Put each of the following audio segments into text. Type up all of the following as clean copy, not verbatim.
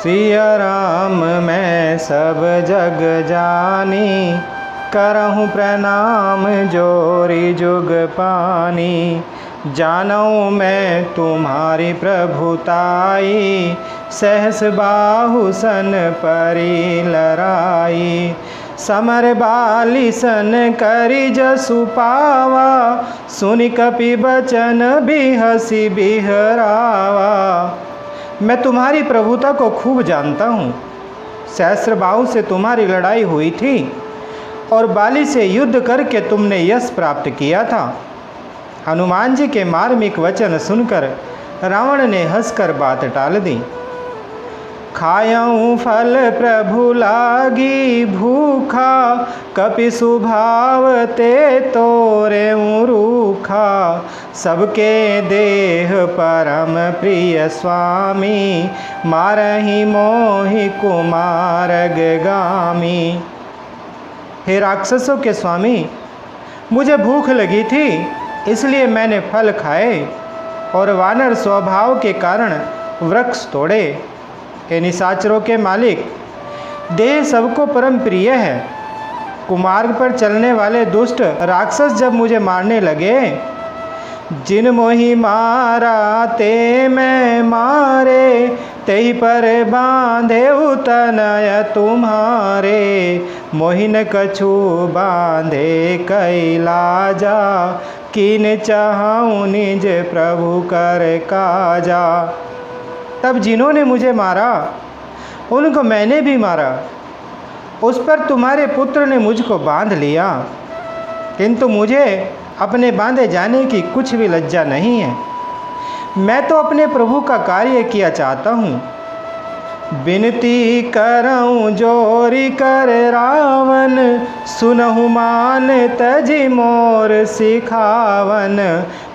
सिया राम मैं सब जग जानी, करहूँ प्रणाम जोरी जुग पानी। जानऊँ मैं तुम्हारी प्रभुताई, सहस बाहु सन परी लराई। समर बाली सन करी जसु पावा, सुनि कपि बचन बिहसी बिहरावा। मैं तुम्हारी प्रभुता को खूब जानता हूँ। सहस्र बाहु से तुम्हारी लड़ाई हुई थी और बाली से युद्ध करके तुमने यश प्राप्त किया था। हनुमान जी के मार्मिक वचन सुनकर रावण ने हंसकर बात टाल दी। खायऊँ फल प्रभु लागी भूखा, कपि सुभाव ते तोरे रूखा। सबके देह परम प्रिय स्वामी, मारहि मोहि कुमारग गामी। हे राक्षसों के स्वामी, मुझे भूख लगी थी इसलिए मैंने फल खाए और वानर स्वभाव के कारण वृक्ष तोड़े। हे निशाचरों के मालिक, देह सबको परम प्रिय है। कुमार्ग पर चलने वाले दुष्ट राक्षस जब मुझे मारने लगे, जिन मोहि मारा ते मैं मारे, तेहि पर बांधे तनय तुम्हारे। मोहिन कछु बांधे कैलाजा, किन चाहूँ निज प्रभु कर काजा। तब जिन्होंने मुझे मारा उनको मैंने भी मारा, उस पर तुम्हारे पुत्र ने मुझको बांध लिया, किंतु मुझे अपने बांधे जाने की कुछ भी लज्जा नहीं है। मैं तो अपने प्रभु का कार्य किया चाहता हूँ। बिनती करऊँ जोरी कर रावण, सुनहु मान तजि मोर सिखावन।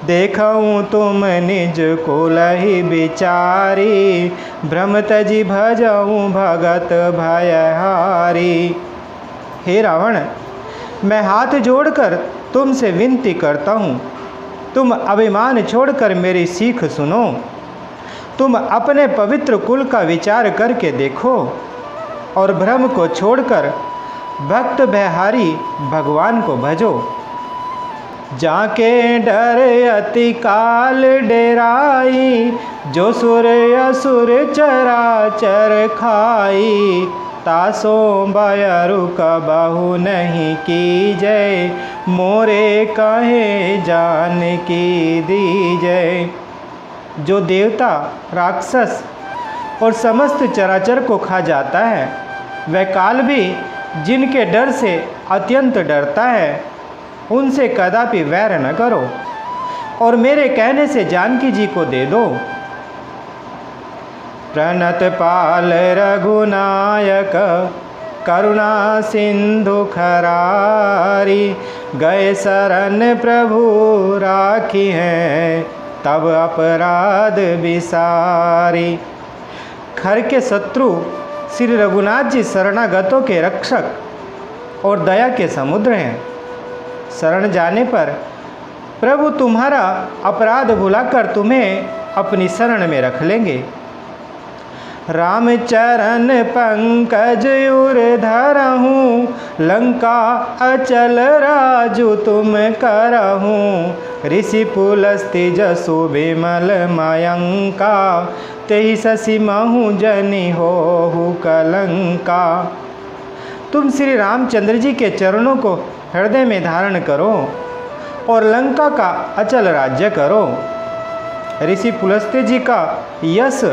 देखऊँ तुम निज कुलहि बिचारी, भ्रम तजि भजऊँ भगत भयहारी। हे रावण, मैं हाथ जोड़कर तुमसे विनती करता हूँ, तुम अभिमान छोड़कर मेरी सीख सुनो। तुम अपने पवित्र कुल का विचार करके देखो और भ्रम को छोड़कर भक्त भयहारी भगवान को भजो। जाके डर अति काल डेराई, जो सुर असुर चराचर खाई। तासो बयरु कबहु नहीं कीजय, मोरे कहे जान की दीजय। जो देवता राक्षस और समस्त चराचर को खा जाता है, वह काल भी जिनके डर से अत्यंत डरता है, उनसे कदापि वैर न करो और मेरे कहने से जानकी जी को दे दो। प्रणत पाल रघुनायक, करुणा सिंधु खरारी। गए शरण प्रभु राखी हैं, तब अपराध विसारी। खर के शत्रु श्री रघुनाथ जी शरणागतों के रक्षक और दया के समुद्र हैं। शरण जाने पर प्रभु तुम्हारा अपराध भुलाकर तुम्हें अपनी शरण में रख लेंगे। राम चरण पंकज उर धरहूँ, लंका अचल राजु तुम करहूँ। ऋषि पुलस्ति जसु विमल मयंका, तेहि शशि महु जनि होहु कलंका। तुम श्री रामचंद्र जी के चरणों को हृदय में धारण करो और लंका का अचल राज्य करो। ऋषि पुलस्त्य जी का यश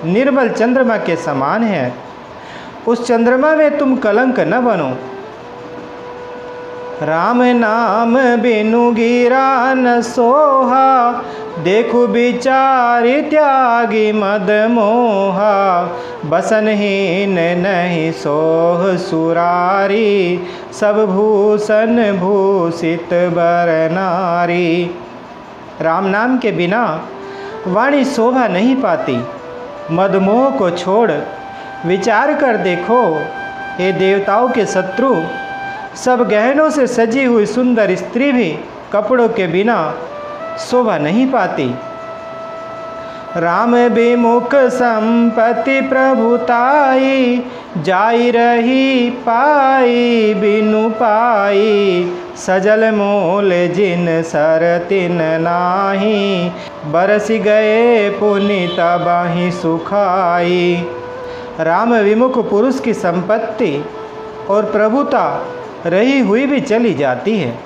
निर्मल चंद्रमा के समान है, उस चंद्रमा में तुम कलंक न बनो। राम नाम बिनु गिरा न सोहा, देखु विचारि त्यागी मद मोहा। बसनहीन नहीं सोह सुरारी, सब भूषण भूषित बर नारी। राम नाम के बिना वाणी शोभा नहीं पाती। मदमोह को छोड़ विचार कर देखो, हे देवताओं के शत्रु, सब गहनों से सजी हुई सुंदर स्त्री भी कपड़ों के बिना शोभा नहीं पाती। राम विमुख संपत्ति प्रभुताई, जाई रही पाई बिनु पाई, सजल मोल जिन सर तिन नाही, बरस गए पुनि तबहि सुखाई। राम विमुख पुरुष की संपत्ति और प्रभुता रही हुई भी चली जाती है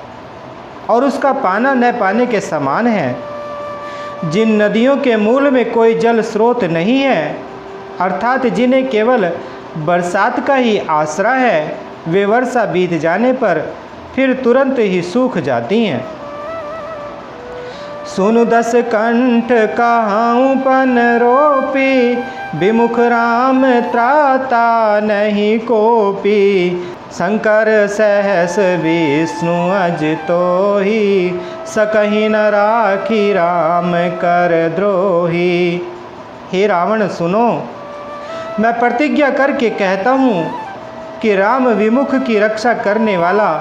और उसका पाना न पाने के समान है। जिन नदियों के मूल में कोई जल स्रोत नहीं है, अर्थात जिन्हें केवल बरसात का ही आसरा है, वे वर्षा बीत जाने पर फिर तुरंत ही सूख जाती हैं। सुनु दस कंठ कहाऊं पन रोपी, विमुख राम त्राता नहीं कोपी, शंकर सहस विष्णु अज तो ही, सकहि न राखी राम कर द्रोही। हे रावण सुनो, मैं प्रतिज्ञा करके कहता हूँ कि राम विमुख की रक्षा करने वाला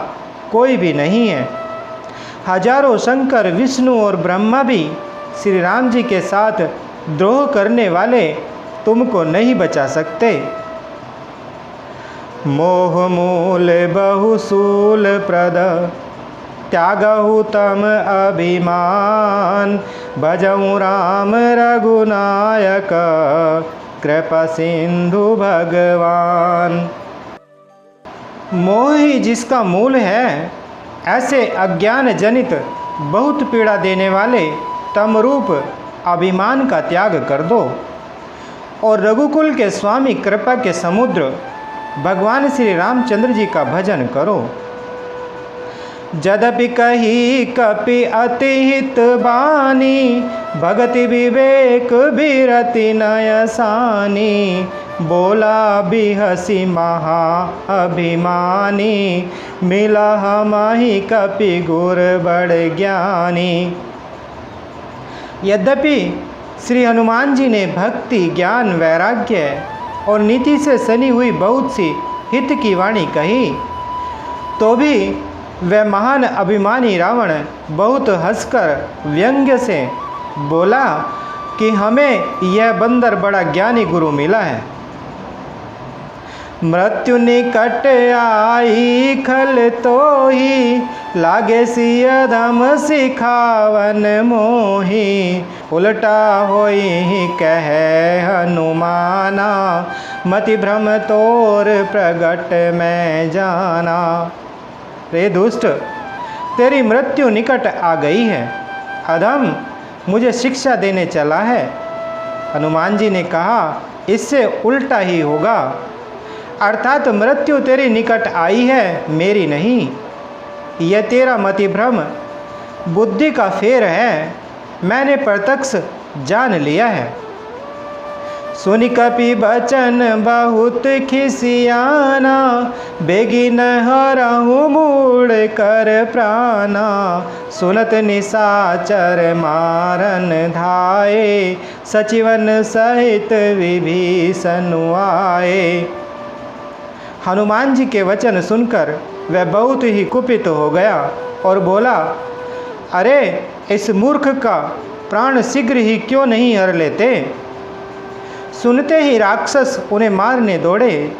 कोई भी नहीं है। हजारों शंकर विष्णु और ब्रह्मा भी श्री राम जी के साथ द्रोह करने वाले तुमको नहीं बचा सकते। मोह मूल बहुसूल प्रद, त्यागहु तम अभिमान, भजऊँ राम रघुनायक, कृपा सिंधु भगवान। मोह ही जिसका मूल है, ऐसे अज्ञान जनित बहुत पीड़ा देने वाले तमरूप अभिमान का त्याग कर दो और रघुकुल के स्वामी कृपा के समुद्र भगवान श्री रामचंद्र जी का भजन करो। जदपि कही कपि अति हित बानी, भगति विवेक बिरति नयसानी, बोला बिहसी महा अभिमानी, मिला हमहि कपि गुर बड़ ज्ञानी। यद्यपि श्री हनुमान जी ने भक्ति, ज्ञान, वैराग्य और नीति से सनी हुई बहुत सी हित की वाणी कही, तो भी वह महान अभिमानी रावण बहुत हंसकर व्यंग्य से बोला कि हमें यह बंदर बड़ा ज्ञानी गुरु मिला है। मृत्यु निकट आई खल तो ही, लागे सिय धम सिखावन मोही, उल्टा होई कहे हनुमाना, मति भ्रम तोर प्रगट में जाना। रे दुष्ट, तेरी मृत्यु निकट आ गई है, अधम मुझे शिक्षा देने चला है। हनुमान जी ने कहा, इससे उल्टा ही होगा, अर्थात मृत्यु तेरी निकट आई है, मेरी नहीं। यह तेरा मति भ्रम बुद्धि का फेर है, मैंने प्रत्यक्ष जान लिया है। सुनि कपि बचन बहुत खिसियाना, बेगी न हरहु मूड़ कर प्राणा, सुनत निशाचर मारन धाये, सचिवन सहित विभीषण आए। हनुमान जी के वचन सुनकर वह बहुत ही कुपित हो गया और बोला, अरे इस मूर्ख का प्राण शीघ्र ही क्यों नहीं हर लेते। सुनते ही राक्षस उन्हें मारने दौड़े।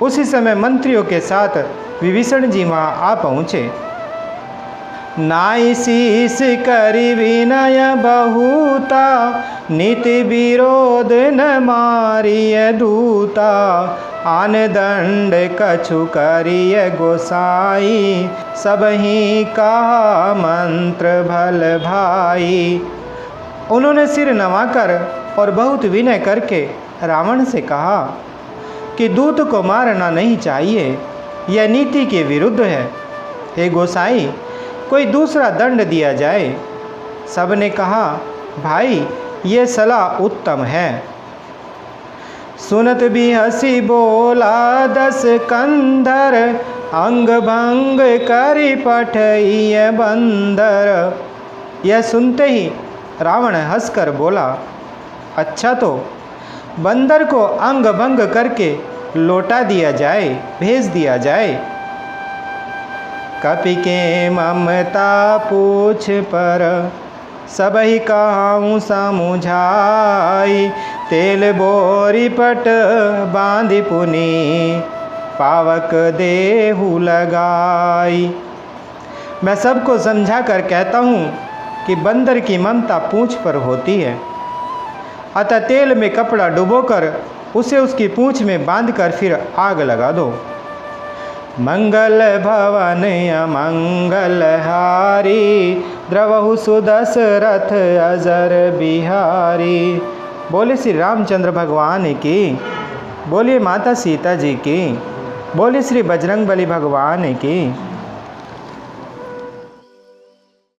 उसी समय मंत्रियों के साथ विभीषण जी वहाँ आ पहुँचे। नाई शीस करि विनय बहुता, नीति विरोध न मारिय दूता, आन दंड कछु करिय गोसाई, सबही कहा मंत्र भल भाई। उन्होंने सिर नवाकर और बहुत विनय करके रावण से कहा कि दूत को मारना नहीं चाहिए, यह नीति के विरुद्ध है। हे गोसाई, कोई दूसरा दंड दिया जाए। सबने कहा, भाई ये सलाह उत्तम है। सुनत भी हंसी बोला दस कंधर, अंग भंग करी पठइय बंदर। यह सुनते ही रावण हंसकर बोला, अच्छा तो बंदर को अंग भंग करके लौटा दिया जाए, भेज दिया जाए। कपि के ममता पूछ पर, सबहि कहूँ समुझाई। तेल बोरी पट बांधि पुनि पावक देहु लगाई। मैं सबको समझा कर कहता हूँ कि बंदर की ममता पूँछ पर होती है, अतः तेल में कपड़ा डुबोकर उसे उसकी पूँछ में बांधकर फिर आग लगा दो। मंगल भवन अमंगल हारी, द्रवहु सुदशरथ अजर बिहारी। बोले श्री रामचंद्र भगवान की, बोलिए माता सीता जी की, बोले श्री बजरंगबली भगवान की।